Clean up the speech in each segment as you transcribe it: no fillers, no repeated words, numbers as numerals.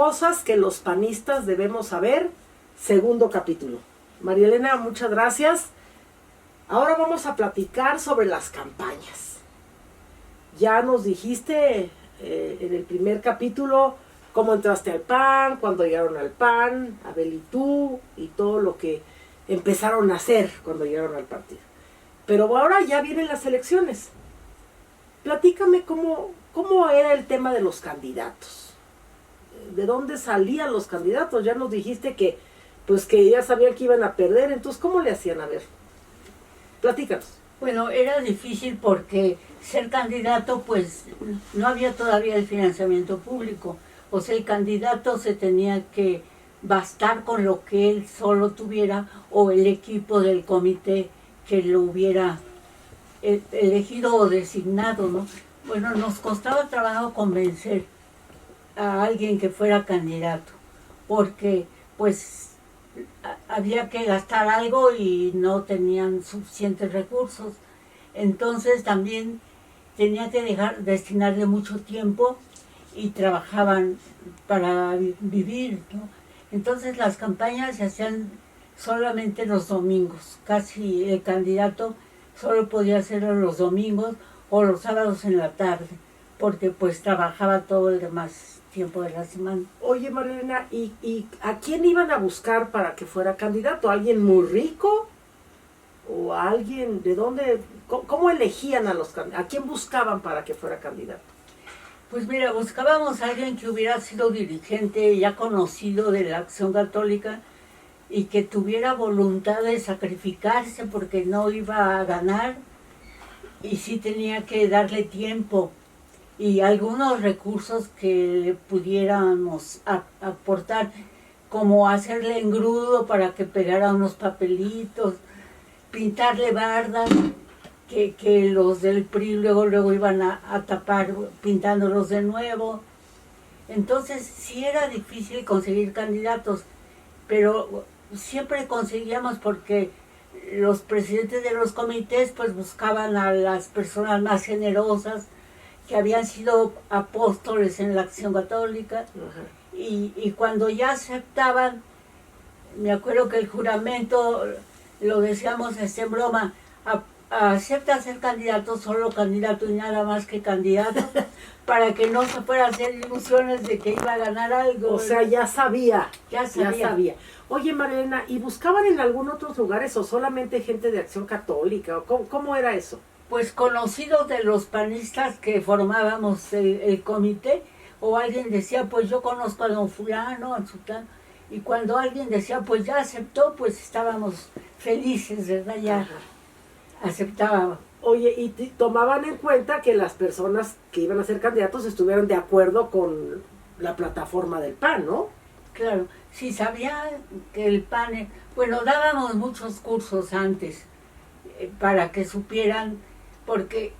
cosas que los panistas debemos saber, segundo capítulo. María Elena, muchas gracias. Ahora vamos a platicar sobre las campañas. Ya nos dijiste en el primer capítulo cómo entraste al PAN, cuando llegaron al PAN, Abel y tú, y todo lo que empezaron a hacer cuando llegaron al partido. Pero ahora ya vienen las elecciones. Platícame cómo era el tema de los candidatos. ¿De dónde salían los candidatos? Ya nos dijiste que ya sabían que iban a perder, entonces ¿cómo le hacían? A ver, platícanos. Bueno, era difícil porque ser candidato, pues no había todavía el financiamiento público. O sea, el candidato se tenía que bastar con lo que él solo tuviera o el equipo del comité que lo hubiera elegido o designado, ¿no? Bueno, nos costaba trabajo convencer a alguien que fuera candidato, porque pues había que gastar algo y no tenían suficientes recursos. Entonces también tenía que destinarle mucho tiempo y trabajaban para vivir, ¿no? Entonces las campañas se hacían solamente los domingos. Casi el candidato solo podía hacerlo los domingos o los sábados en la tarde, porque pues trabajaba todo el demás tiempo de la semana. Oye, Marilena, ¿y a quién iban a buscar para que fuera candidato? ¿A alguien muy rico? ¿O a alguien de dónde? ¿Cómo elegían a quién buscaban para que fuera candidato? Pues mira, buscábamos a alguien que hubiera sido dirigente ya conocido de la Acción Católica y que tuviera voluntad de sacrificarse porque no iba a ganar y sí tenía que darle tiempo y algunos recursos que le pudiéramos aportar, como hacerle engrudo para que pegara unos papelitos, pintarle bardas que los del PRI luego iban a tapar pintándolos de nuevo. Entonces sí era difícil conseguir candidatos, pero siempre conseguíamos porque los presidentes de los comités pues buscaban a las personas más generosas que habían sido apóstoles en la Acción Católica. Y cuando ya aceptaban, me acuerdo que el juramento, lo decíamos en broma, acepta ser candidato, solo candidato y nada más que candidato, para que no se fuera a hacer ilusiones de que iba a ganar algo. O sea, ya sabía. Oye, Marilena, ¿y buscaban en algún otro lugares o solamente gente de Acción Católica? ¿Cómo era eso? Pues conocidos de los panistas que formábamos el comité, o alguien decía, pues yo conozco a don fulano, a sultano, y cuando alguien decía, pues ya aceptó, pues estábamos felices, ¿verdad? Ya aceptábamos. Oye, y tomaban en cuenta que las personas que iban a ser candidatos estuvieran de acuerdo con la plataforma del PAN, ¿no? Claro, sí, sabía que el PAN, bueno, dábamos muchos cursos antes para que supieran, porque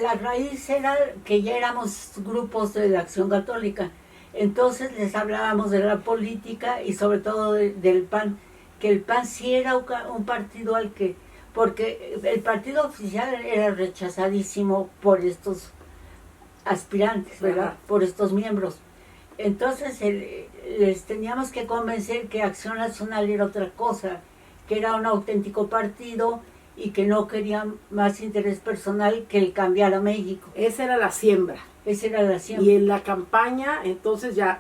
la raíz era que ya éramos grupos de la Acción Católica, entonces les hablábamos de la política y sobre todo del PAN, que el PAN sí era un partido al que, porque el partido oficial era rechazadísimo por estos aspirantes, ¿verdad? Ajá. Por estos miembros. Entonces les teníamos que convencer que Acción Nacional era otra cosa, que era un auténtico partido y que no querían más interés personal que el cambiar a México. Esa era la siembra. Esa era la siembra. Y en la campaña, entonces ya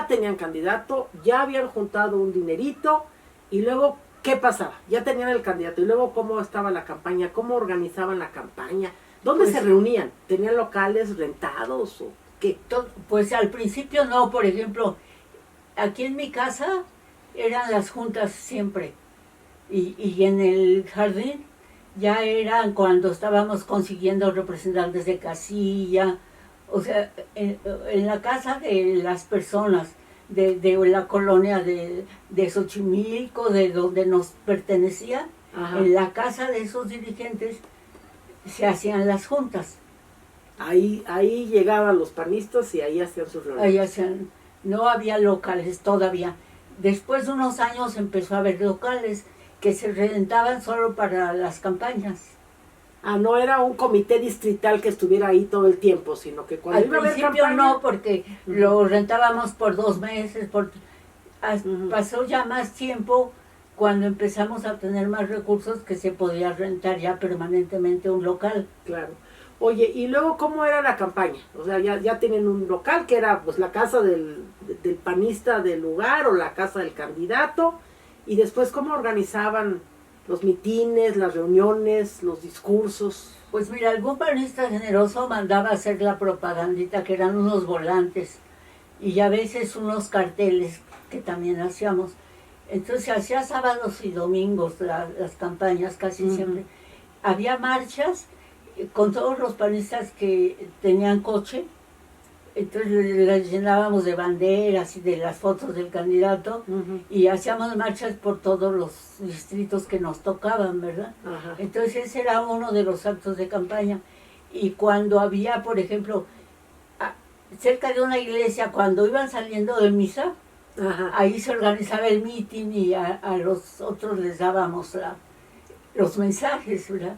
tenían candidato, ya habían juntado un dinerito, y luego, ¿qué pasaba? Ya tenían el candidato, y luego, ¿cómo estaba la campaña? ¿Cómo organizaban la campaña? ¿Dónde se reunían? ¿Tenían locales rentados o qué? Pues al principio no, por ejemplo, aquí en mi casa eran las juntas siempre, y en el jardín ya eran cuando estábamos consiguiendo representantes de casilla, o sea, en la casa de las personas, de la colonia de Xochimilco, de donde nos pertenecía, ajá, en la casa de esos dirigentes se hacían las juntas. Ahí llegaban los panistas y ahí hacían sus reuniones. No había locales todavía. Después de unos años empezó a haber locales que se rentaban solo para las campañas. Ah, no era un comité distrital que estuviera ahí todo el tiempo, sino que cuando Al iba a haber principio campaña... no, porque lo rentábamos por 2 meses, pasó ya más tiempo cuando empezamos a tener más recursos que se podía rentar ya permanentemente un local. Claro. Oye, ¿y luego cómo era la campaña? O sea, ya tienen un local que era pues la casa del panista del lugar o la casa del candidato, y después cómo organizaban los mitines, las reuniones, los discursos. Pues mira, algún panista generoso mandaba hacer la propagandita, que eran unos volantes, y a veces unos carteles que también hacíamos. Entonces se hacía sábados y domingos las campañas casi siempre. Había marchas con todos los panistas que tenían coche, entonces las llenábamos de banderas y de las fotos del candidato y hacíamos marchas por todos los distritos que nos tocaban, ¿verdad? Ajá. Entonces ese era uno de los actos de campaña. Y cuando había, por ejemplo, cerca de una iglesia, cuando iban saliendo de misa, Ajá. ahí se organizaba el mitin y a los otros les dábamos los mensajes, ¿verdad?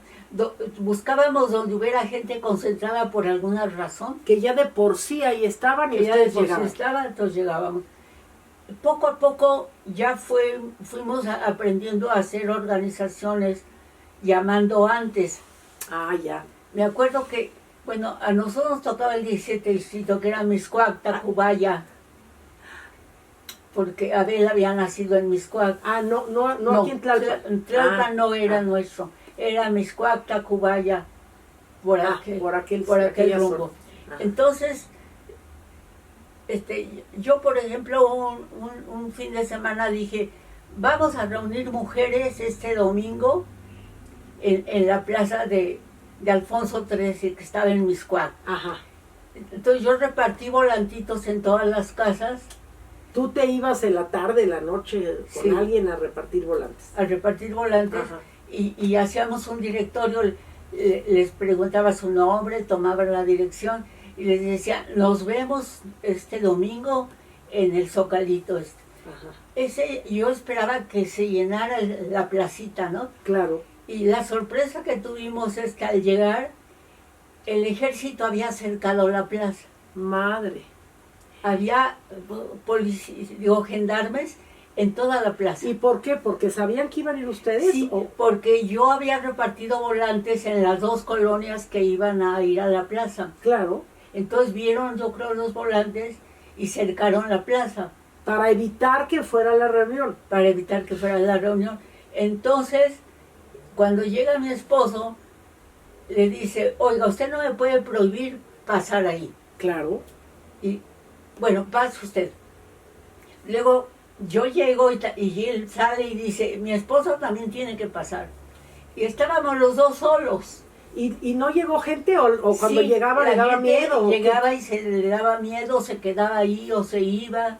Buscábamos donde hubiera gente concentrada por alguna razón. Que ya de por sí ahí estaban y Que ya de ustedes por sí llegaban. estaba, entonces llegábamos. Poco a poco ya fuimos aprendiendo a hacer organizaciones llamando antes. Ah, ya. Me acuerdo que, bueno, a nosotros nos tocaba el 17 distrito, que era Mixcoac, Tacubaya, porque Abel había nacido en Mixcoac. Ah, no aquí en Tlalpan. Tlalpan no era nuestro, era Mixcoac, Tacubaya, por aquel rumbo. Entonces, yo por ejemplo un fin de semana dije, vamos a reunir mujeres este domingo en la plaza de Alfonso XIII, que estaba en Mixcoac. Ajá. Entonces yo repartí volantitos en todas las casas. Tú te ibas en la tarde, en la noche, con alguien a repartir volantes. A repartir volantes. Ajá. Y hacíamos un directorio, les preguntaba su nombre, tomaban la dirección y les decía, nos vemos este domingo en el Zocalito. Ajá. Yo esperaba que se llenara la placita, ¿no? Claro. Y la sorpresa que tuvimos es que al llegar, el ejército había cercado la plaza. Madre. Había gendarmes en toda la plaza. ¿Y por qué? ¿Porque sabían que iban a ir ustedes? Sí, porque yo había repartido volantes en las 2 colonias que iban a ir a la plaza. Claro. Entonces vieron, yo creo, los volantes y cercaron la plaza. Para evitar que fuera la reunión. Para evitar que fuera la reunión. Entonces, cuando llega mi esposo, le dice, oiga, usted no me puede prohibir pasar ahí. Claro. Y, bueno, pase usted. Luego, yo llego y él sale y dice, mi esposo también tiene que pasar. Y estábamos los dos solos. ¿Y no llegó gente o cuando llegaba le daba miedo? Llegaba y le daba miedo, se quedaba ahí o se iba.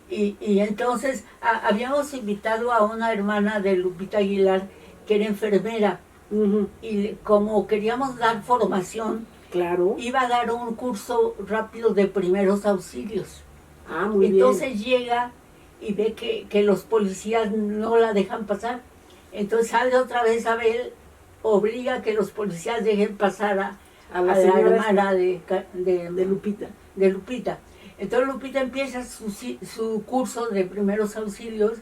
Y entonces habíamos invitado a una hermana de Lupita Aguilar, que era enfermera. Y como queríamos dar formación, claro, iba a dar un curso rápido de primeros auxilios. Ah, muy entonces bien. Llega y ve que los policías no la dejan pasar. Entonces sale otra vez Abel, obliga a que los policías dejen pasar a la hermana de Lupita. De Lupita. Entonces Lupita empieza su curso de primeros auxilios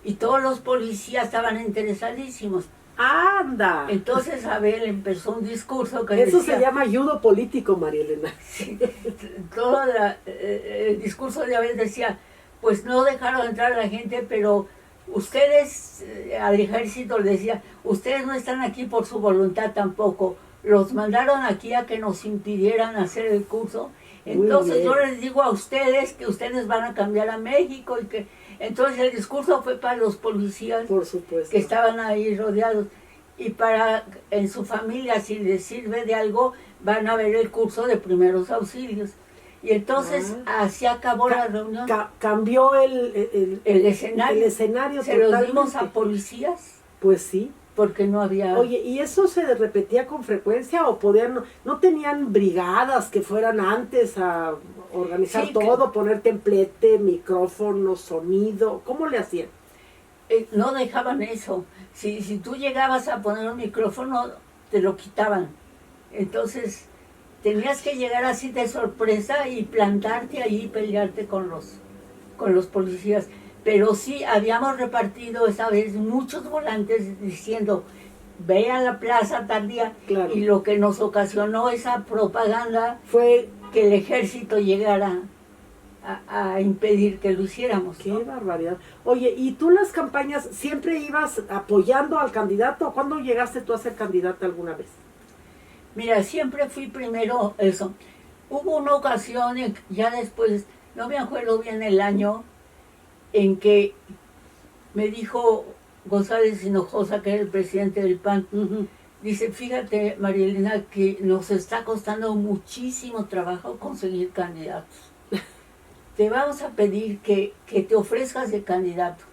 y todos los policías estaban interesadísimos. ¡Anda! Entonces Abel empezó un discurso que Eso decía, se llama ayudo político, María Elena. Sí, todo el discurso de Abel decía, pues no dejaron entrar a la gente, pero ustedes, al ejército le decía, ustedes no están aquí por su voluntad tampoco, los mandaron aquí a que nos impidieran hacer el curso. Entonces yo les digo a ustedes que ustedes van a cambiar a México y que entonces el discurso fue para los policías, por supuesto, que estaban ahí rodeados, y para en su familia, si les sirve de algo, van a ver el curso de primeros auxilios. Y entonces así acabó la reunión. Cambió el escenario. El escenario se los dimos a policías. Pues sí. Porque no había... Oye, ¿y eso se repetía con frecuencia o podían, no tenían brigadas que fueran antes a organizar todo, poner templete, micrófono, sonido? ¿Cómo le hacían? No dejaban eso. Si tú llegabas a poner un micrófono, te lo quitaban. Entonces tenías que llegar así de sorpresa y plantarte ahí y pelearte con los policías. Pero sí, habíamos repartido esa vez muchos volantes diciendo, ve a la plaza tal día. Claro. Y lo que nos ocasionó esa propaganda Fue, que el ejército llegara a impedir que lo hiciéramos, qué ¿no? barbaridad. Oye, ¿y tú las campañas siempre ibas apoyando al candidato? ¿Cuándo llegaste tú a ser candidata alguna vez? Mira, siempre fui primero eso. Hubo una ocasión, ya después, no me acuerdo bien el año, en que me dijo González Hinojosa, que era el presidente del PAN, dice, fíjate, María Elena, que nos está costando muchísimo trabajo conseguir candidatos. Te vamos a pedir que te ofrezcas de candidato.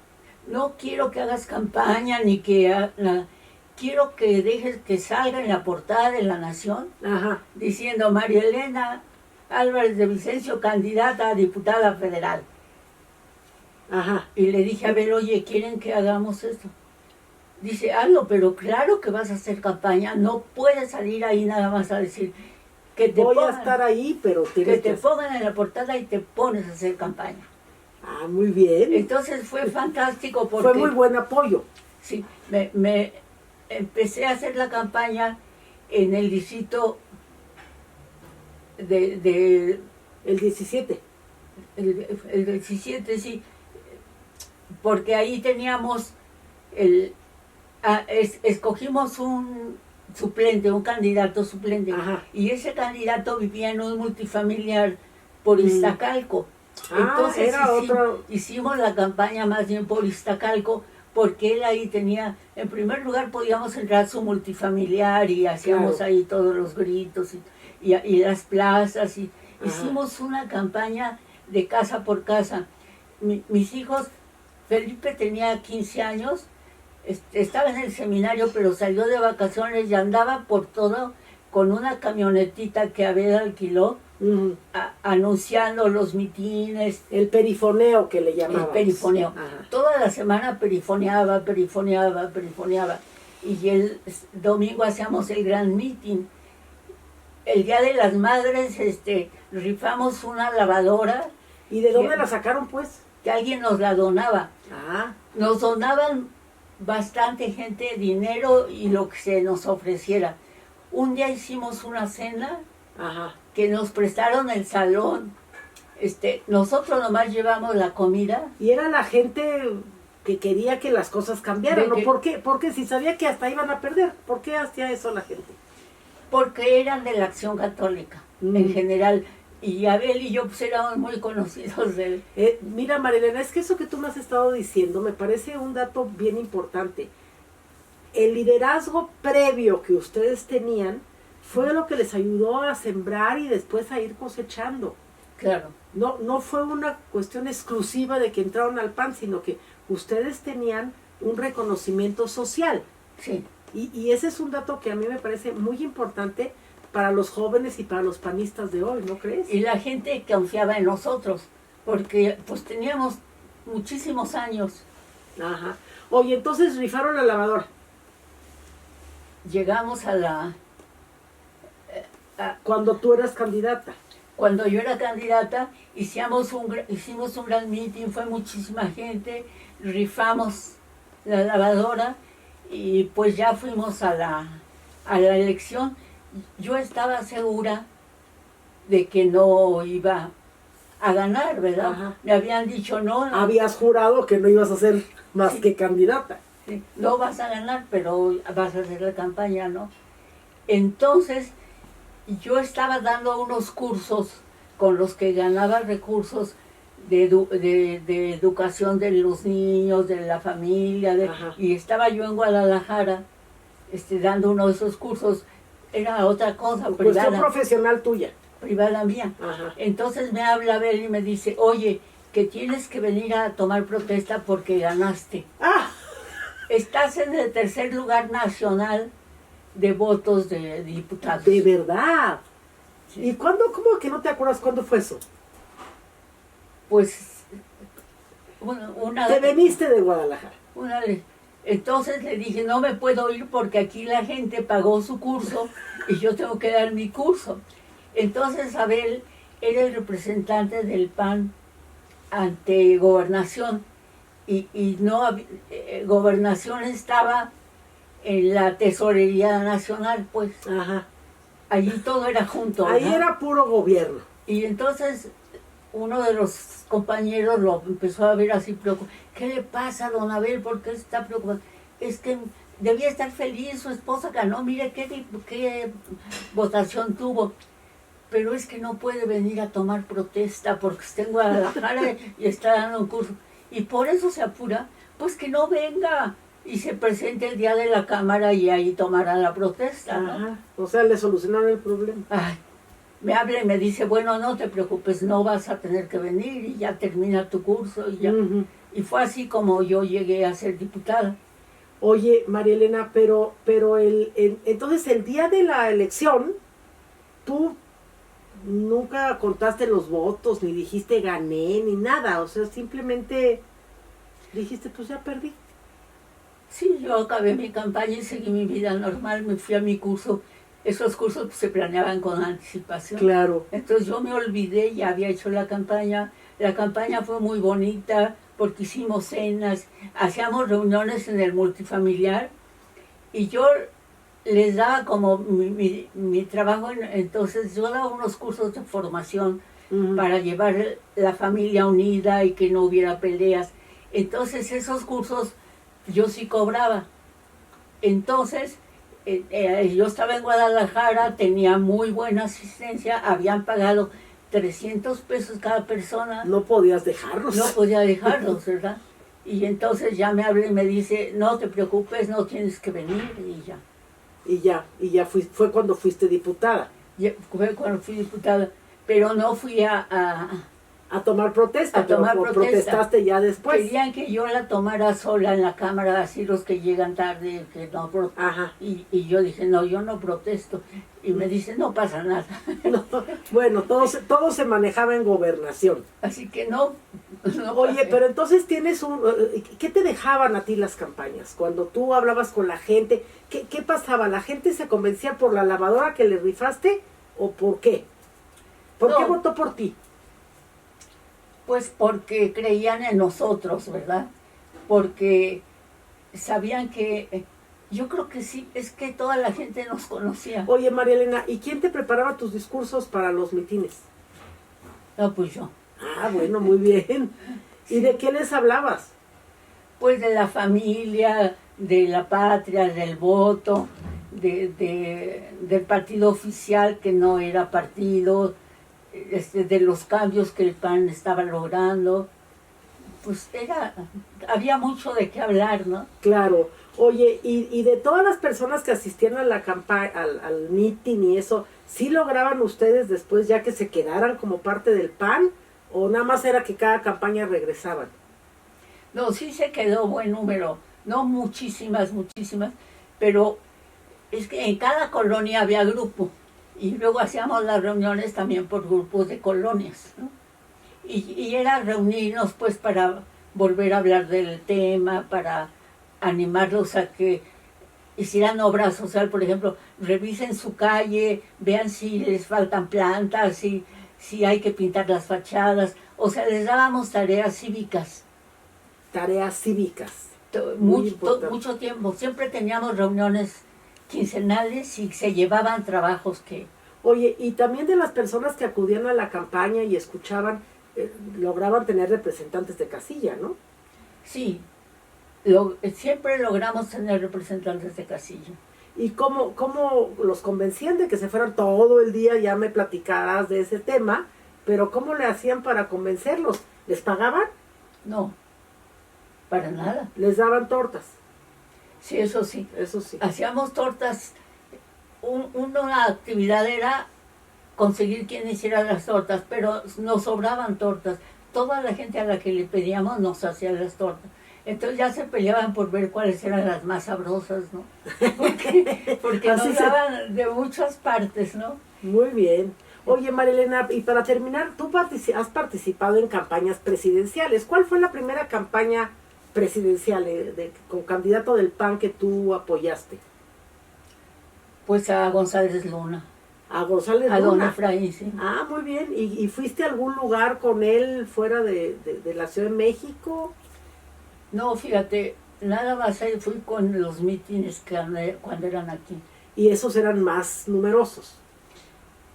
No quiero que hagas campaña ni que nada. Quiero que dejes que salga en la portada de La Nación Ajá. diciendo María Elena Álvarez de Vicencio, candidata a diputada federal. Ajá. Y le dije, a ver, oye, ¿quieren que hagamos esto? Dice, hazlo, pero claro que vas a hacer campaña, no puedes salir ahí nada más a decir que te Voy a pongan, estar ahí, pero que tienes te que... pongan en la portada y te pones a hacer campaña. Ah, muy bien. Entonces fue fantástico porque... Fue muy buen apoyo. Sí, me empecé a hacer la campaña en el distrito de El 17. el 17, sí, porque ahí teníamos escogimos un suplente, un candidato suplente, Ajá. y ese candidato vivía en un multifamiliar por Iztacalco. Ah, Entonces era otro... hicimos la campaña más bien por Iztacalco, porque él ahí tenía, en primer lugar podíamos entrar a su multifamiliar y hacíamos Claro. ahí todos los gritos y las plazas, y Ajá. hicimos una campaña de casa por casa. Mis hijos, Felipe tenía 15 años, estaba en el seminario, pero salió de vacaciones y andaba por todo con una camionetita que Abel alquiló, anunciando los mitines. El perifoneo que le llamaban. El perifoneo. Ajá. Toda la semana perifoneaba. Y el domingo hacíamos el gran mitin. El Día de las Madres rifamos una lavadora. ¿Y de dónde la sacaron, pues? Que alguien nos la donaba. Ah, Nos donaban bastante gente dinero y lo que se nos ofreciera. Un día hicimos una cena ajá. que nos prestaron el salón. Nosotros nomás llevamos la comida. Y era la gente que quería que las cosas cambiaran, ¿no? ¿Por qué? Porque si sabía que hasta iban a perder, ¿por qué hacía eso la gente? Porque eran de la Acción Católica, en general. Y Abel y yo pues éramos muy conocidos de él. Mira, Marilena, es que eso que tú me has estado diciendo me parece un dato bien importante. El liderazgo previo que ustedes tenían fue lo que les ayudó a sembrar y después a ir cosechando. Claro. No fue una cuestión exclusiva de que entraron al PAN, sino que ustedes tenían un reconocimiento social. Sí. Y ese es un dato que a mí me parece muy importante para los jóvenes y para los panistas de hoy, ¿no crees? Y la gente confiaba en nosotros, porque pues teníamos muchísimos años. Ajá. Oye, entonces rifaron la lavadora. Llegamos a la... Cuando tú eras candidata. Cuando yo era candidata, hicimos un gran meeting, fue muchísima gente, rifamos la lavadora y pues ya fuimos a la elección. Yo estaba segura de que no iba a ganar, ¿verdad? Ajá. Me habían dicho no. Habías jurado que no ibas a ser más Sí. que candidata. Sí, no vas a ganar, pero vas a hacer la campaña, ¿no? Entonces, yo estaba dando unos cursos con los que ganaba recursos de educación de los niños, de la familia, y estaba yo en Guadalajara dando uno de esos cursos. Era otra cosa, Cuestión profesional tuya. privada mía. Ajá. Entonces me habla Abel y me dice, oye, que tienes que venir a tomar protesta porque ganaste. ¡Ah! Estás en el tercer lugar nacional de votos de diputados. De verdad. Sí. ¿Y cuándo? ¿Cómo que no te acuerdas cuándo fue eso? Pues Te veniste de Guadalajara. Entonces le dije, no me puedo ir porque aquí la gente pagó su curso y yo tengo que dar mi curso. Entonces Abel era el representante del PAN ante Gobernación y no Gobernación estaba en la Tesorería Nacional, pues. Ajá. Allí todo era junto. Ahí ¿no? era puro gobierno. Y entonces uno de los compañeros lo empezó a ver así preocupado. ¿Qué le pasa a don Abel? ¿Por qué está preocupado? Es que debía estar feliz, su esposa ganó, mire qué votación tuvo. Pero es que no puede venir a tomar protesta porque está en Guadalajara y está dando un curso. Y por eso se apura, pues que no venga y se presente el día de la Cámara y ahí tomará la protesta, ¿no? Ajá. O sea, le solucionaron el problema. Ay, me habla y me dice, bueno, no te preocupes, no vas a tener que venir y ya termina tu curso y ya. Ujú. Y fue así como yo llegué a ser diputada. Oye, María Elena, pero entonces el día de la elección, tú nunca contaste los votos, ni dijiste gané, ni nada. O sea, simplemente dijiste, pues ya perdí. Sí, yo acabé mi campaña y seguí mi vida normal, me fui a mi curso. Esos cursos pues, se planeaban con anticipación. Claro. Entonces yo me olvidé, ya había hecho la campaña. La campaña fue muy bonita porque hicimos cenas, hacíamos reuniones en el multifamiliar y yo les daba como mi trabajo, entonces yo daba unos cursos de formación Ujú. para llevar la familia unida y que no hubiera peleas. Entonces esos cursos yo sí cobraba. Entonces yo estaba en Guadalajara, tenía muy buena asistencia, habían pagado 300 pesos cada persona. No podías dejarlos. No podía dejarlos, ¿verdad? Y entonces ya me habla y me dice, no te preocupes, no tienes que venir y ya. Y ya fue cuando fuiste diputada. Fue cuando fui diputada, pero no fui A tomar protesta, A tomar pero protesta. protestaste ya después. Querían que yo la tomara sola en la Cámara, así los que llegan tarde, que no Ajá. y yo dije, no, yo no protesto. Y me dice, no pasa nada. No, bueno, todo se manejaba en gobernación. Así que no. Oye, pasé. pero entonces tienes ¿qué te dejaban a ti las campañas? Cuando tú hablabas con la gente, ¿qué pasaba? ¿La gente se convencía por la lavadora que le rifaste o por qué? ¿Por qué No. votó por ti? Pues porque creían en nosotros, ¿verdad? Porque sabían que, yo creo que sí, es que toda la gente nos conocía. Oye, María Elena, ¿y quién te preparaba tus discursos para los mitines? No, pues yo. Ah, bueno, muy bien. ¿Y de qué les hablabas? Pues de la familia, de la patria, del voto, del partido oficial que no era partido, de los cambios que el PAN estaba logrando. Pues había mucho de qué hablar, ¿no? Claro. Oye, y de todas las personas que asistían a la campaña, al meeting y eso, ¿sí lograban ustedes después ya que se quedaran como parte del PAN? ¿O nada más era que cada campaña regresaban? No, sí se quedó buen número, no muchísimas, pero es que en cada colonia había grupo y luego hacíamos las reuniones también por grupos de colonias, ¿no? Y era reunirnos pues para volver a hablar del tema, para animarlos a que hicieran obra social, por ejemplo, revisen su calle, vean si les faltan plantas, si hay que pintar las fachadas, o sea, les dábamos tareas cívicas. Tareas cívicas. Muy importante. Mucho tiempo, siempre teníamos reuniones quincenales y se llevaban trabajos que... Oye, y también de las personas que acudían a la campaña y escuchaban, lograban tener representantes de casilla, ¿no? Sí, siempre logramos tener representantes de casilla. ¿Y cómo los convencían de que se fueran todo el día? Ya me platicarás de ese tema, pero ¿cómo le hacían para convencerlos? ¿Les pagaban? No, para nada. ¿Les daban tortas? Sí, eso sí. Eso sí. Hacíamos tortas. Una actividad era conseguir quien hiciera las tortas, pero nos sobraban tortas. Toda la gente a la que le pedíamos nos hacía las tortas. Entonces ya se peleaban por ver cuáles eran las más sabrosas, ¿no? Porque Así nos daban de muchas partes, ¿no? Muy bien. Oye, María Elena, y para terminar, tú has participado en campañas presidenciales. ¿Cuál fue la primera campaña presidencial, con candidato del PAN que tú apoyaste? Pues a González Luna. A González A don Luna. Efraín, sí. Ah, muy bien. ¿Y fuiste a algún lugar con él fuera de la Ciudad de México? No, fíjate, nada más ahí fui con los mítines cuando eran aquí. Y esos eran más numerosos.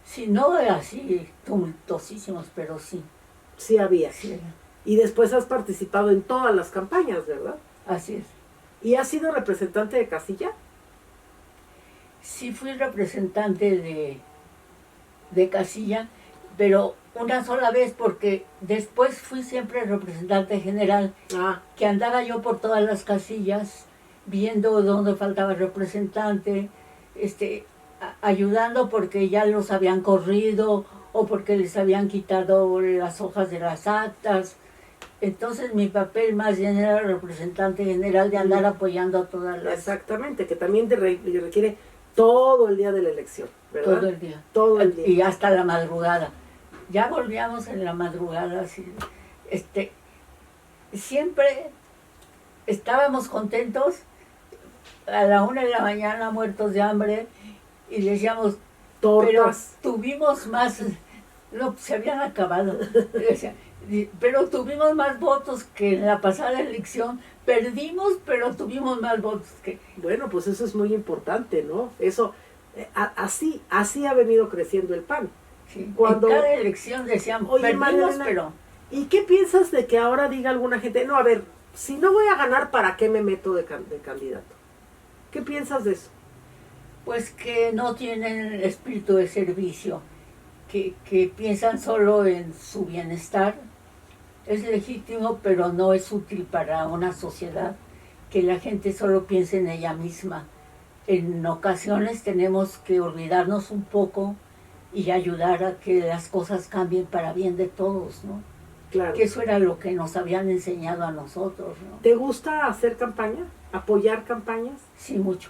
Sí, no así tumultuosísimos, pero sí. Sí había. Sí, Y después has participado en todas las campañas, ¿verdad? así es. ¿Y has sido representante de casilla? Sí fui representante de casilla, pero una sola vez, porque después fui siempre representante general, Ah, que andaba yo por todas las casillas, viendo dónde faltaba representante, ayudando porque ya los habían corrido o porque les habían quitado las hojas de las actas. Entonces mi papel más bien era representante general de andar apoyando a todas las... exactamente, que también te requiere todo el día de la elección, ¿verdad? Todo el día. Todo el día. Y hasta la madrugada. Ya volvíamos en la madrugada, así, siempre estábamos contentos a la 1 de la mañana, muertos de hambre, y decíamos, pero Tortas. tuvimos más, no, se habían acabado, decía, pero tuvimos más votos que en la pasada elección, perdimos, pero tuvimos más votos que... Bueno, pues eso es muy importante, ¿no? Eso, así ha venido creciendo el PAN. Sí, Cuando- en cada elección decían, Oye, perdimos, Marielena, pero... ¿Y qué piensas de que ahora diga alguna gente, no, a ver, si no voy a ganar, ¿para qué me meto de candidato? ¿Qué piensas de eso? Pues que no tienen espíritu de servicio, que piensan solo en su bienestar. Es legítimo, pero no es útil para una sociedad que la gente solo piense en ella misma. En ocasiones tenemos que olvidarnos un poco y ayudar a que las cosas cambien para bien de todos, ¿no? Claro. Que eso era lo que nos habían enseñado a nosotros, ¿no? ¿Te gusta hacer campaña? ¿Apoyar campañas? Sí, mucho.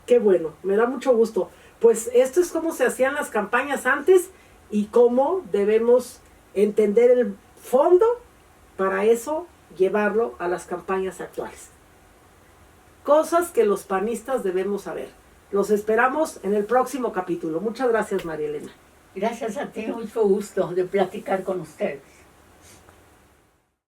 Qué bueno, me da mucho gusto. Pues esto es cómo se hacían las campañas antes y cómo debemos entender el fondo para eso llevarlo a las campañas actuales. Cosas que los panistas debemos saber. Los esperamos en el próximo capítulo. Muchas gracias, Marielena. Gracias a ti, mucho gusto de platicar con ustedes.